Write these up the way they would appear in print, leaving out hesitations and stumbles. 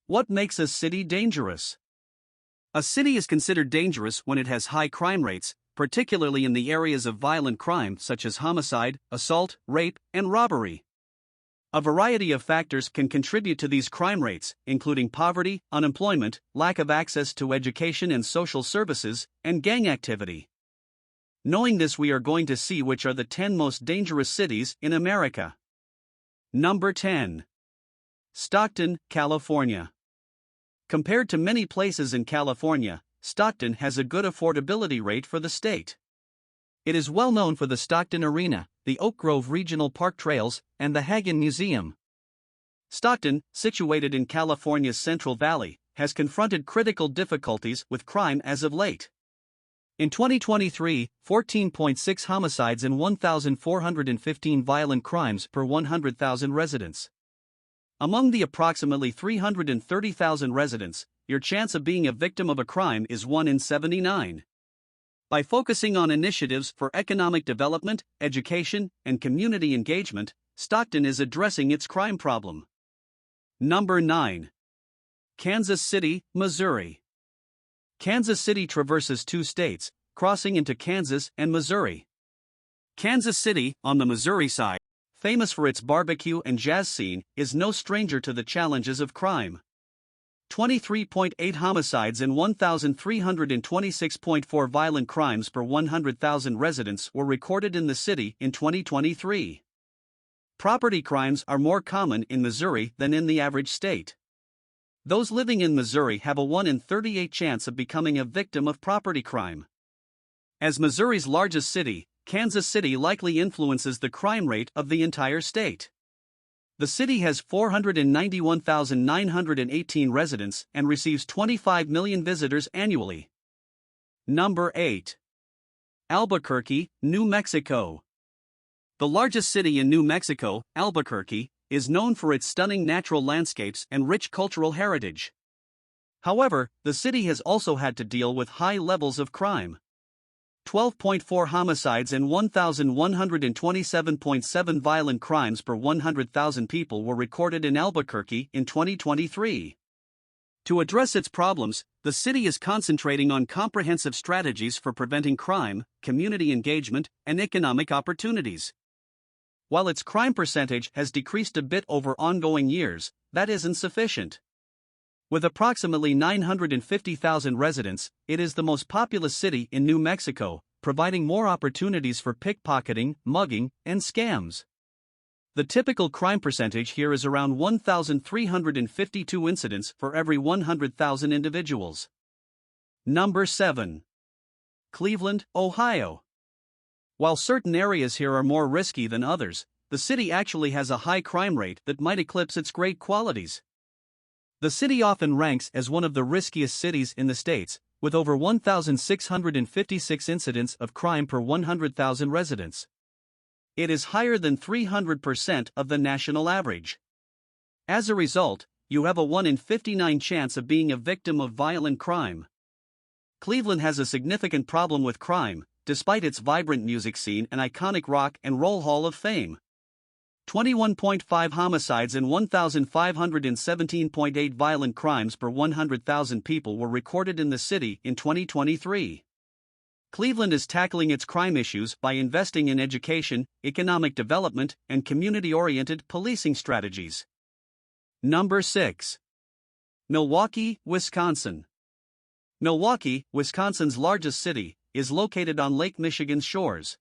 What makes a city dangerous? A city is considered dangerous when it has high crime rates, particularly in the areas of violent crime such as homicide, assault, rape, and robbery. A variety of factors can contribute to these crime rates, including poverty, unemployment, lack of access to education and social services, and gang activity. Knowing this, we are going to see which are the 10 most dangerous cities in America. Number 10. Stockton, California. Compared to many places in California, Stockton has a good affordability rate for the state. It is well known for the Stockton Arena, the Oak Grove Regional Park Trails, and the Hagen Museum. Stockton, situated in California's Central Valley, has confronted critical difficulties with crime as of late. In 2023, 14.6 homicides and 1,415 violent crimes per 100,000 residents. Among the approximately 330,000 residents, your chance of being a victim of a crime is 1 in 79. By focusing on initiatives for economic development, education, and community engagement, Stockton is addressing its crime problem. Number 9. Kansas City, Missouri. Kansas City traverses two states, crossing into Kansas and Missouri. Kansas City, on the Missouri side, famous for its barbecue and jazz scene, is no stranger to the challenges of crime. 23.8 homicides and 1,326.4 violent crimes per 100,000 residents were recorded in the city in 2023. Property crimes are more common in Missouri than in the average state. Those living in Missouri have a 1 in 38 chance of becoming a victim of property crime. As Missouri's largest city, Kansas City likely influences the crime rate of the entire state. The city has 491,918 residents and receives 25 million visitors annually. Number 8. Albuquerque, New Mexico. The largest city in New Mexico, Albuquerque, is known for its stunning natural landscapes and rich cultural heritage. However, the city has also had to deal with high levels of crime. 12.4 homicides and 1,127.7 violent crimes per 100,000 people were recorded in Albuquerque in 2023. To address its problems, the city is concentrating on comprehensive strategies for preventing crime, community engagement, and economic opportunities. While its crime percentage has decreased a bit over ongoing years, that isn't sufficient. With approximately 950,000 residents, it is the most populous city in New Mexico, providing more opportunities for pickpocketing, mugging, and scams. The typical crime percentage here is around 1,352 incidents for every 100,000 individuals. Number 7. Cleveland, Ohio. While certain areas here are more risky than others, the city actually has a high crime rate that might eclipse its great qualities. The city often ranks as one of the riskiest cities in the states, with over 1,656 incidents of crime per 100,000 residents. It is higher than 300% of the national average. As a result, you have a 1 in 59 chance of being a victim of violent crime. Cleveland has a significant problem with crime, despite its vibrant music scene and iconic rock and roll hall of fame. 21.5 homicides and 1,517.8 violent crimes per 100,000 people were recorded in the city in 2023. Cleveland is tackling its crime issues by investing in education, economic development, and community-oriented policing strategies. Number 6. Milwaukee, Wisconsin. Milwaukee, Wisconsin's largest city, is located on Lake Michigan's shores.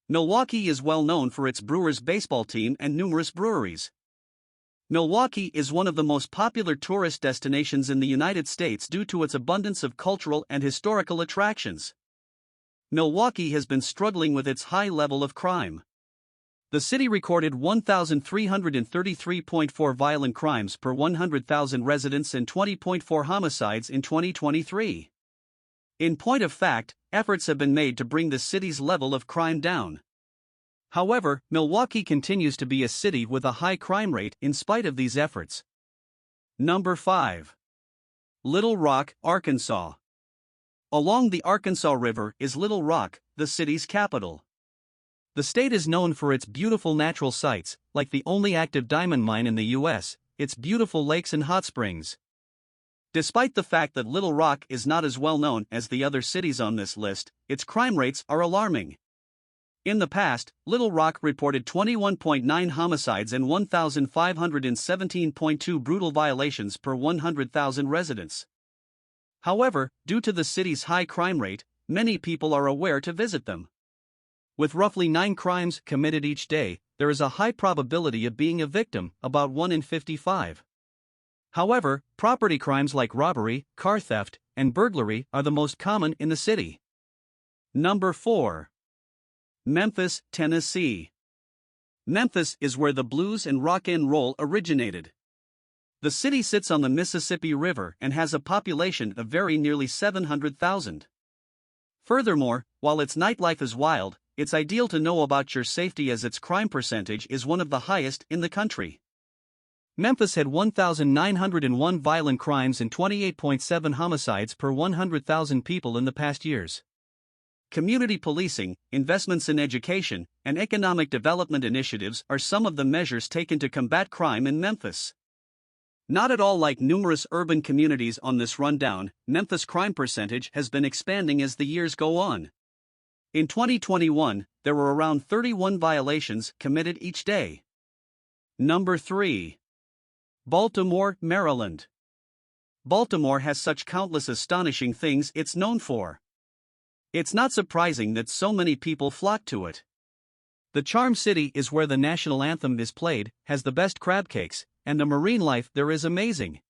Milwaukee is well known for its Brewers baseball team and numerous breweries. Milwaukee is one of the most popular tourist destinations in the United States due to its abundance of cultural and historical attractions. Milwaukee has been struggling with its high level of crime. The city recorded 1,333.4 violent crimes per 100,000 residents and 20.4 homicides in 2023. In point of fact, efforts have been made to bring the city's level of crime down. However, Milwaukee continues to be a city with a high crime rate in spite of these efforts. Number 5. Little Rock, Arkansas. Along the Arkansas River is Little Rock, the city's capital. The state is known for its beautiful natural sights, like the only active diamond mine in the U.S., its beautiful lakes and hot springs. Despite the fact that Little Rock is not as well known as the other cities on this list, its crime rates are alarming. In the past, Little Rock reported 21.9 homicides and 1,517.2 brutal violations per 100,000 residents. However, due to the city's high crime rate, many people are aware to visit them. With roughly 9 crimes committed each day, there is a high probability of being a victim, about 1 in 55. However, property crimes like robbery, car theft, and burglary are the most common in the city. Number 4. Memphis, Tennessee. Memphis is where the blues and rock and roll originated. The city sits on the Mississippi River and has a population of very nearly 700,000. Furthermore, while its nightlife is wild, it's ideal to know about your safety as its crime percentage is one of the highest in the country. Memphis had 1,901 violent crimes and 28.7 homicides per 100,000 people in the past years. Community policing, investments in education, and economic development initiatives are some of the measures taken to combat crime in Memphis. Not at all like numerous urban communities on this rundown, Memphis' crime percentage has been expanding as the years go on. In 2021, there were around 31 violations committed each day. Number 3. Baltimore, Maryland. Baltimore has such countless astonishing things it's known for. It's not surprising that so many people flock to it. The Charm City is where the national anthem is played, has the best crab cakes, and the marine life there is amazing.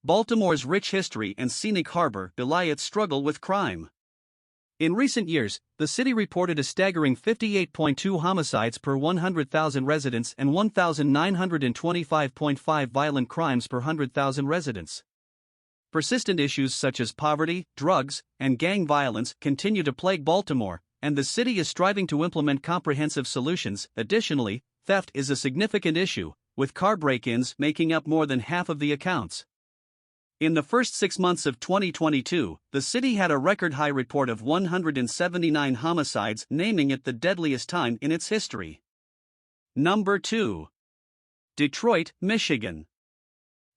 Baltimore's rich history and scenic harbor belie its struggle with crime. In recent years, the city reported a staggering 58.2 homicides per 100,000 residents and 1,925.5 violent crimes per 100,000 residents. Persistent issues such as poverty, drugs, and gang violence continue to plague Baltimore, and the city is striving to implement comprehensive solutions. Additionally, theft is a significant issue, with car break-ins making up more than half of the accounts. In the first 6 months of 2022, the city had a record-high report of 179 homicides, naming it the deadliest time in its history. Number 2. Detroit, Michigan.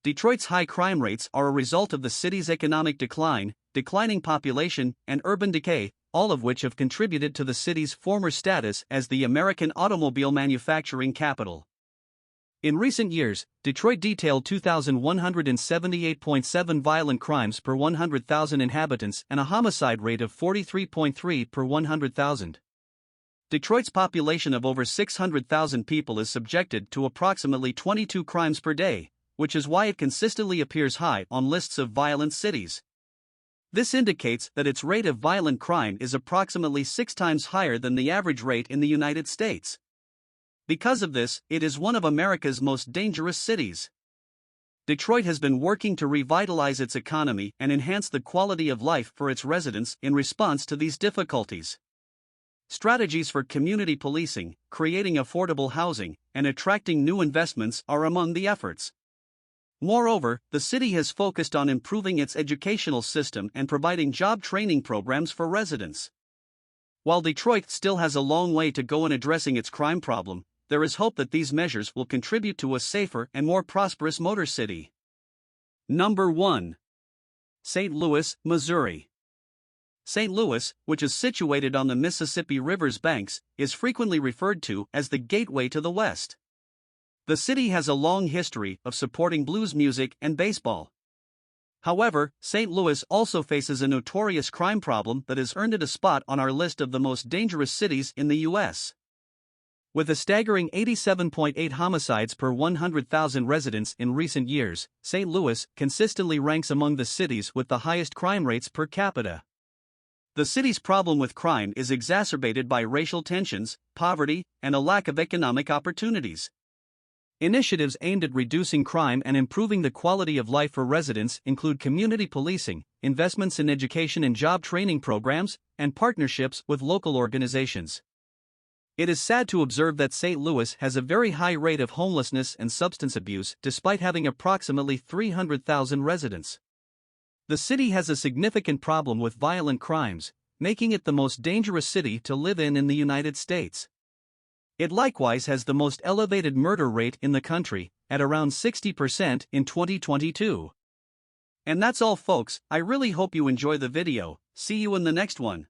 Detroit's high crime rates are a result of the city's economic decline, declining population, and urban decay, all of which have contributed to the city's former status as the American automobile manufacturing capital. In recent years, Detroit detailed 2,178.7 violent crimes per 100,000 inhabitants and a homicide rate of 43.3 per 100,000. Detroit's population of over 600,000 people is subjected to approximately 22 crimes per day, which is why it consistently appears high on lists of violent cities. This indicates that its rate of violent crime is approximately 6 times higher than the average rate in the United States. Because of this, it is one of America's most dangerous cities. Detroit has been working to revitalize its economy and enhance the quality of life for its residents in response to these difficulties. Strategies for community policing, creating affordable housing, and attracting new investments are among the efforts. Moreover, the city has focused on improving its educational system and providing job training programs for residents. While Detroit still has a long way to go in addressing its crime problem, there is hope that these measures will contribute to a safer and more prosperous motor city. Number 1. St. Louis, Missouri. St. Louis, which is situated on the Mississippi River's banks, is frequently referred to as the gateway to the West. The city has a long history of supporting blues music and baseball. However, St. Louis also faces a notorious crime problem that has earned it a spot on our list of the most dangerous cities in the U.S. With a staggering 87.8 homicides per 100,000 residents in recent years, St. Louis consistently ranks among the cities with the highest crime rates per capita. The city's problem with crime is exacerbated by racial tensions, poverty, and a lack of economic opportunities. Initiatives aimed at reducing crime and improving the quality of life for residents include community policing, investments in education and job training programs, and partnerships with local organizations. It is sad to observe that St. Louis has a very high rate of homelessness and substance abuse despite having approximately 300,000 residents. The city has a significant problem with violent crimes, making it the most dangerous city to live in the United States. It likewise has the most elevated murder rate in the country, at around 60% in 2022. And that's all folks, I really hope you enjoy the video, see you in the next one.